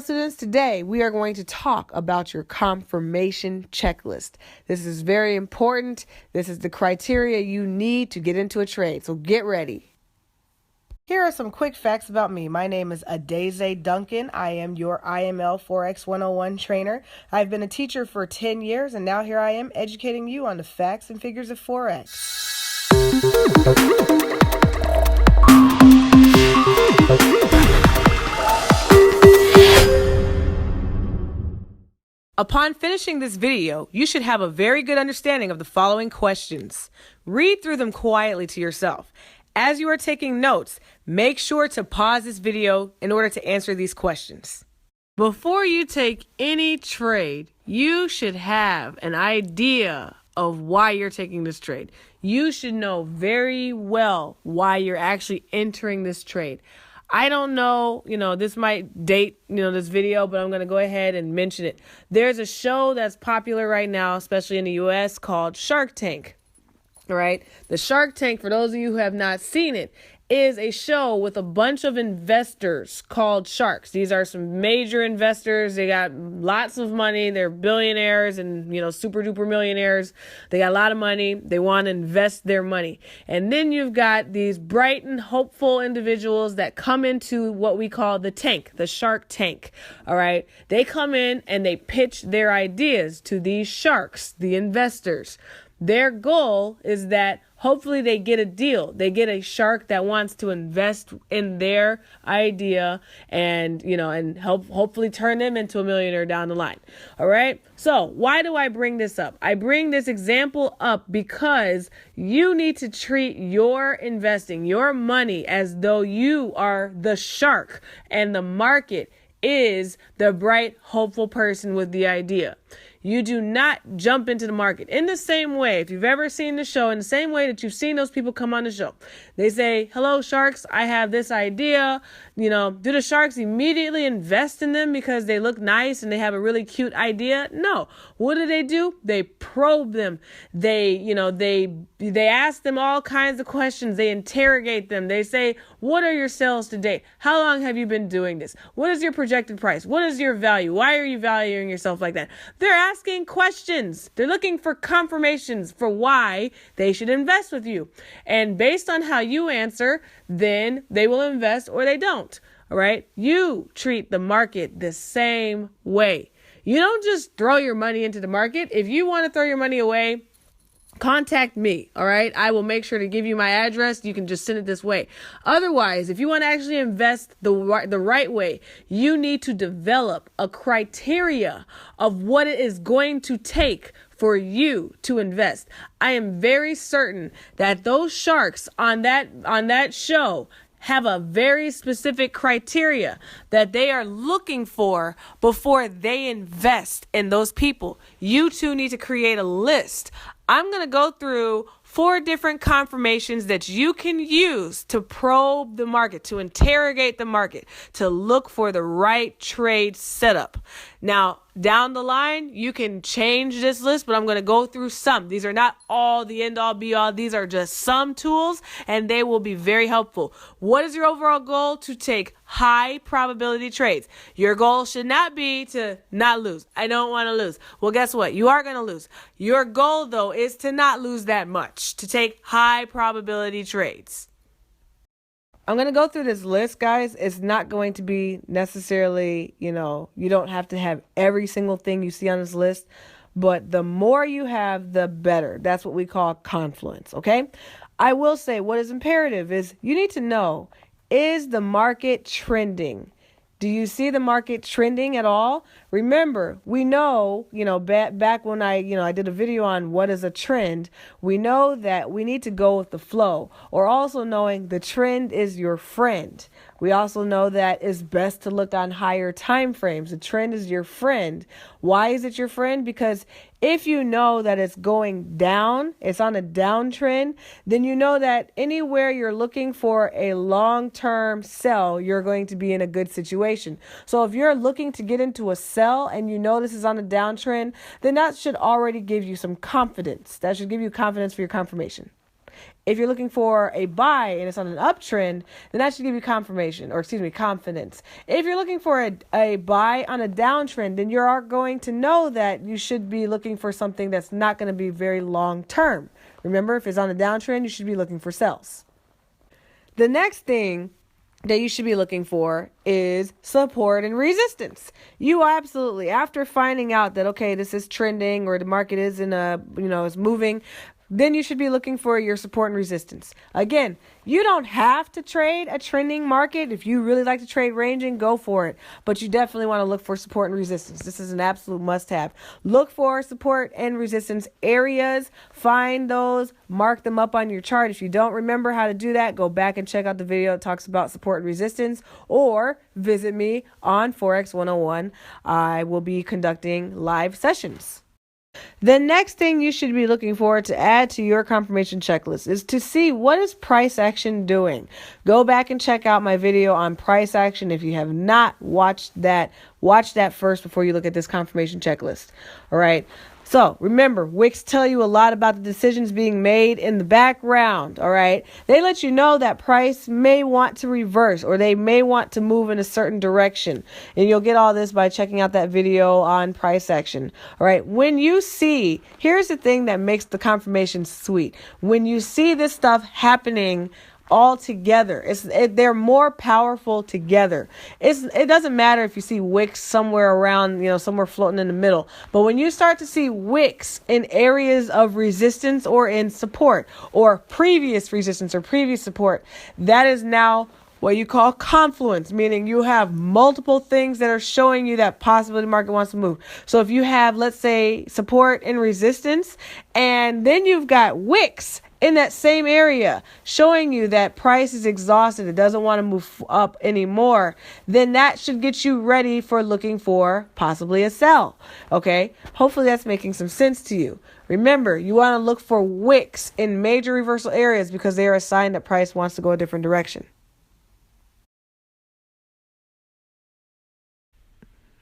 students, today we are going to talk about your confirmation checklist. This is very important. This is the criteria you need to get into a trade, so get ready. Here are some quick facts about me. My name is Adeze Duncan. I am your IML Forex 101 trainer. I've been a teacher for 10 years, and now here I am educating you on the facts and figures of Forex. Upon finishing this video, you should have a very good understanding of the following questions. Read through them quietly to yourself. As you are taking notes, make sure to pause this video in order to answer these questions. Before you take any trade, you should have an idea of why you're taking this trade. You should know very well why you're actually entering this trade. I don't know, this might date, this video, but I'm going to go ahead and mention it. There's a show that's popular right now, especially in the US, called Shark Tank. All right. The Shark Tank, for those of you who have not seen it, is a show with a bunch of investors called sharks. These are some major investors. They got lots of money. They're billionaires and, super duper millionaires. They got a lot of money. They want to invest their money. And then you've got these bright and hopeful individuals that come into what we call the tank, the Shark Tank. All right. They come in and they pitch their ideas to these sharks, the investors. Their goal is that hopefully they get a deal. They get a shark that wants to invest in their idea and, and hopefully turn them into a millionaire down the line. All right. So why do I bring this up? I bring this example up because you need to treat your investing, your money, as though you are the shark and the market is the bright, hopeful person with the idea. You do not jump into the market. In the same way, if you've ever seen the show, in the same way that you've seen those people come on the show, they say, hello, sharks, I have this idea. Do the sharks immediately invest in them because they look nice and they have a really cute idea? No. What do? They probe them. They ask them all kinds of questions. They interrogate them. They say, what are your sales to date? How long have you been doing this? What is your projected price? What is your value? Why are you valuing yourself like that? They're asking questions. They're looking for confirmations for why they should invest with you. And based on how you answer, then they will invest or they don't. All right. You treat the market the same way. You don't just throw your money into the market. If you want to throw your money away, contact me. All right. I will make sure to give you my address. You can just send it this way. Otherwise, if you want to actually invest the right way, you need to develop a criteria of what it is going to take for you to invest. I am very certain that those sharks on that show have a very specific criteria that they are looking for before they invest in those people. You too need to create a list. I'm going to go through 4 different confirmations that you can use to probe the market, to interrogate the market, to look for the right trade setup. Now, down the line, you can change this list, but I'm going to go through some. These are not all the end all be all. These are just some tools, and they will be very helpful. What is your overall goal? To take high probability trades. Your goal should not be to not lose. I don't want to lose. Well, guess what? You are going to lose. Your goal, though, is to not lose that much, to take high probability trades. I'm going to go through this list, guys. It's not going to be necessarily, you don't have to have every single thing you see on this list, but the more you have, the better. That's what we call confluence, okay? I will say what is imperative is you need to know, is the market trending? Do you see the market trending at all? Remember, we know, back when I did a video on what is a trend, we know that we need to go with the flow, or also knowing the trend is your friend. We also know that it's best to look on higher time frames. The trend is your friend. Why is it your friend? Because if you know that it's going down, it's on a downtrend, then you know that anywhere you're looking for a long-term sell, you're going to be in a good situation. So if you're looking to get into a sell and you know this is on a downtrend, then that should already give you some confidence. That should give you confidence for your confirmation. If you're looking for a buy and it's on an uptrend, then that should give you confidence. If you're looking for a buy on a downtrend, then you are going to know that you should be looking for something that's not going to be very long term. Remember, if it's on a downtrend, you should be looking for sales. The next thing that you should be looking for is support and resistance. You absolutely, after finding out that, okay, this is trending or the market is is moving, then you should be looking for your support and resistance. Again, you don't have to trade a trending market. If you really like to trade ranging, go for it. But you definitely want to look for support and resistance. This is an absolute must-have. Look for support and resistance areas. Find those. Mark them up on your chart. If you don't remember how to do that, go back and check out the video that talks about support and resistance, or visit me on Forex 101. I will be conducting live sessions. The next thing you should be looking for to add to your confirmation checklist is to see what is price action doing. Go back and check out my video on price action. If you have not watched that, watch that first before you look at this confirmation checklist. All right. So remember, wicks tell you a lot about the decisions being made in the background. All right. They let you know that price may want to reverse or they may want to move in a certain direction. And you'll get all this by checking out that video on price action. All right. When you see, here's the thing that makes the confirmation sweet. When you see this stuff happening all together, they're more powerful together. It doesn't matter if you see wicks somewhere around, somewhere floating in the middle. But when you start to see wicks in areas of resistance or in support or previous resistance or previous support, that is now what you call confluence, meaning you have multiple things that are showing you that possibly the market wants to move. So if you have, let's say, support and resistance, and then you've got wicks in that same area showing you that price is exhausted, it doesn't want to move up anymore, then that should get you ready for looking for possibly a sell. Okay, hopefully that's making some sense to you. Remember, you want to look for wicks in major reversal areas because they are a sign that price wants to go a different direction.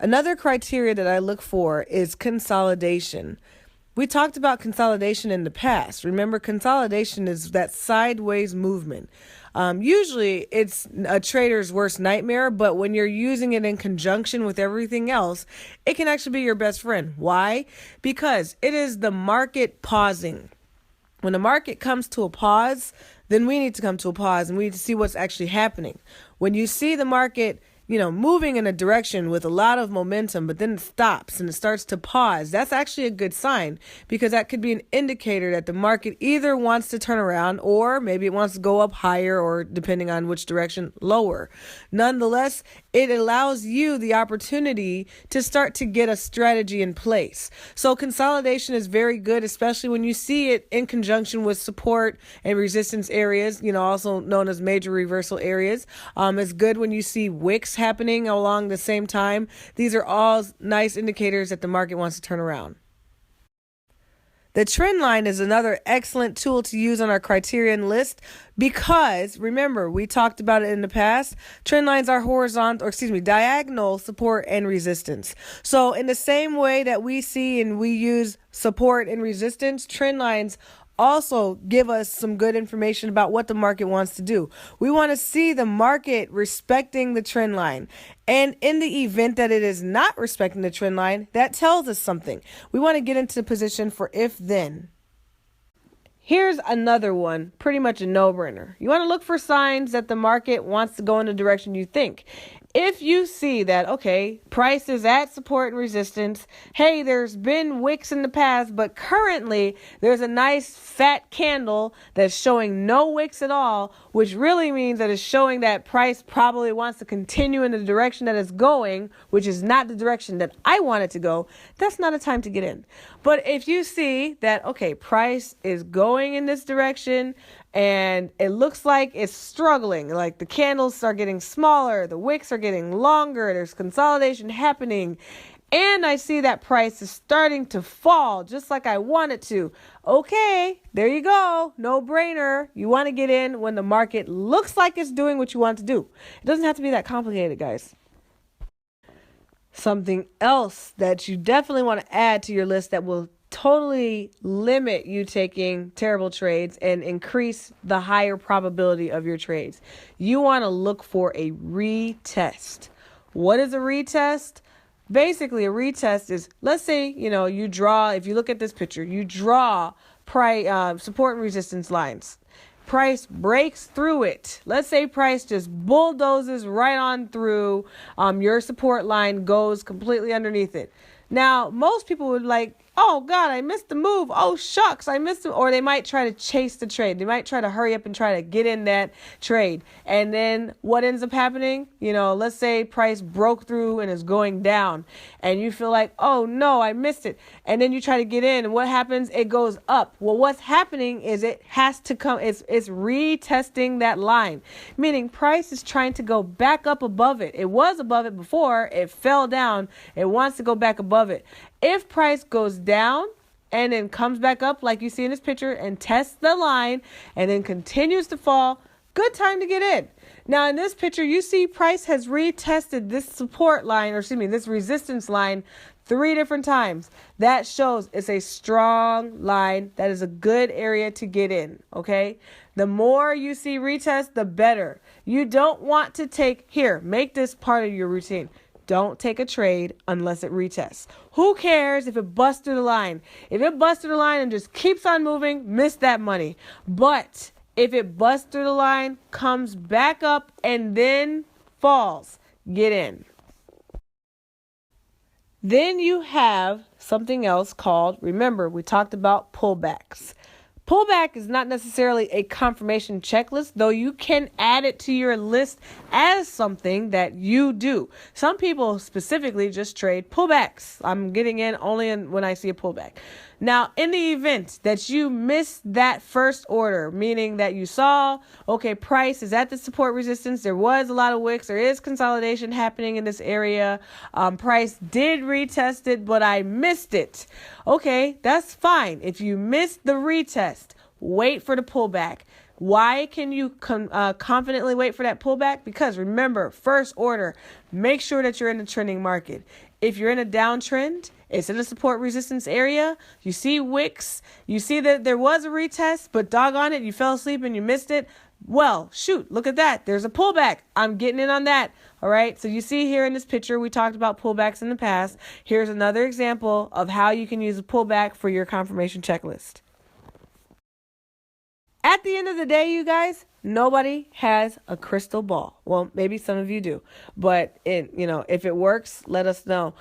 Another criteria that I look for is consolidation. We talked about consolidation in the past. Remember, consolidation is that sideways movement. Usually it's a trader's worst nightmare, but when you're using it in conjunction with everything else, it can actually be your best friend. Why? Because it is the market pausing. When the market comes to a pause, then we need to come to a pause and we need to see what's actually happening. When you see the market moving in a direction with a lot of momentum, but then it stops and it starts to pause, that's actually a good sign because that could be an indicator that the market either wants to turn around or maybe it wants to go up higher or, depending on which direction, lower. Nonetheless, it allows you the opportunity to start to get a strategy in place. So consolidation is very good, especially when you see it in conjunction with support and resistance areas, also known as major reversal areas. It's good when you see wicks happening along the same time. These are all nice indicators that the market wants to turn around. The trend line is another excellent tool to use on our criterion list because, remember, we talked about it in the past. Trend lines are diagonal support and resistance. So in the same way that we see and we use support and resistance, trend lines also give us some good information about what the market wants to do. We want to see the market respecting the trend line. And in the event that it is not respecting the trend line, that tells us something. We want to get into position for if then. Here's another one, pretty much a no-brainer. You want to look for signs that the market wants to go in the direction you think. If you see that, okay, price is at support and resistance, hey, there's been wicks in the past, but currently there's a nice fat candle that's showing no wicks at all, which really means that it's showing that price probably wants to continue in the direction that it's going, which is not the direction that I want it to go, that's not a time to get in. But if you see that, okay, price is going in this direction, and it looks like it's struggling, like the candles are getting smaller, the wicks are getting longer, there's consolidation happening, and I see that price is starting to fall just like I want it to. Okay, there you go. No brainer. You want to get in when the market looks like it's doing what you want to do. It doesn't have to be that complicated, guys. Something else that you definitely want to add to your list that will totally limit you taking terrible trades and increase the higher probability of your trades. You want to look for a retest. What is a retest? Basically, a retest is, let's say, you draw, if you look at this picture, you draw price, support and resistance lines. Price breaks through it. Let's say price just bulldozes right on through your support line, goes completely underneath it. Now, most people would like, oh God, I missed the move. Oh shucks, I missed it. Or they might try to chase the trade. They might try to hurry up and try to get in that trade. And then what ends up happening? Let's say price broke through and is going down and you feel like, oh no, I missed it. And then you try to get in and what happens? It goes up. Well, what's happening is it has to come, it's retesting that line, meaning price is trying to go back up above it. It was above it before, it fell down. It wants to go back above it. If price goes down and then comes back up like you see in this picture and tests the line and then continues to fall, good time to get in. Now in this picture, you see price has retested this support line, this resistance line 3 different times. That shows it's a strong line. That is a good area to get in, okay? The more you see retest, the better. You don't want to make this part of your routine. Don't take a trade unless it retests. Who cares if it busts through the line? If it busts through the line and just keeps on moving, miss that money. But if it busts through the line, comes back up, and then falls, get in. Then you have something else called, remember, we talked about pullbacks. Pullback is not necessarily a confirmation checklist, though you can add it to your list as something that you do. Some people specifically just trade pullbacks. I'm getting in only when I see a pullback. Now, in the event that you missed that first order, meaning that you saw, okay, price is at the support resistance. There was a lot of wicks. There is consolidation happening in this area. Price did retest it, but I missed it. Okay, that's fine. If you missed the retest, wait for the pullback. Why can you confidently wait for that pullback? Because remember, first order, make sure that you're in a trending market. If you're in a downtrend, it's in a support resistance area. You see wicks. You see that there was a retest, but doggone it, you fell asleep and you missed it. Well, shoot, look at that. There's a pullback. I'm getting in on that. All right. So you see here in this picture, we talked about pullbacks in the past. Here's another example of how you can use a pullback for your confirmation checklist. At the end of the day, you guys, nobody has a crystal ball. Well, maybe some of you do, but if it works, let us know.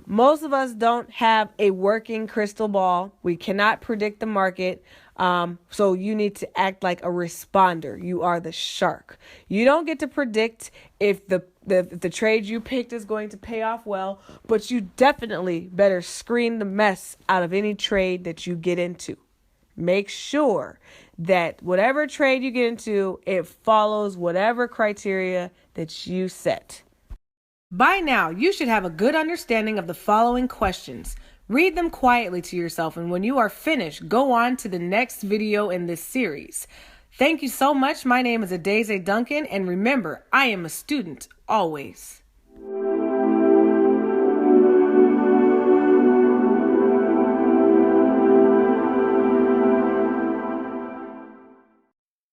Most of us don't have a working crystal ball. We cannot predict the market. So you need to act like a responder. You are the shark. You don't get to predict if the trade you picked is going to pay off well, but you definitely better screen the mess out of any trade that you get into. Make sure that whatever trade you get into, it follows whatever criteria that you set. By now, you should have a good understanding of the following questions. Read them quietly to yourself, and when you are finished, go on to the next video in this series. Thank you so much. My name is Adeze Duncan, and remember, I am a student always.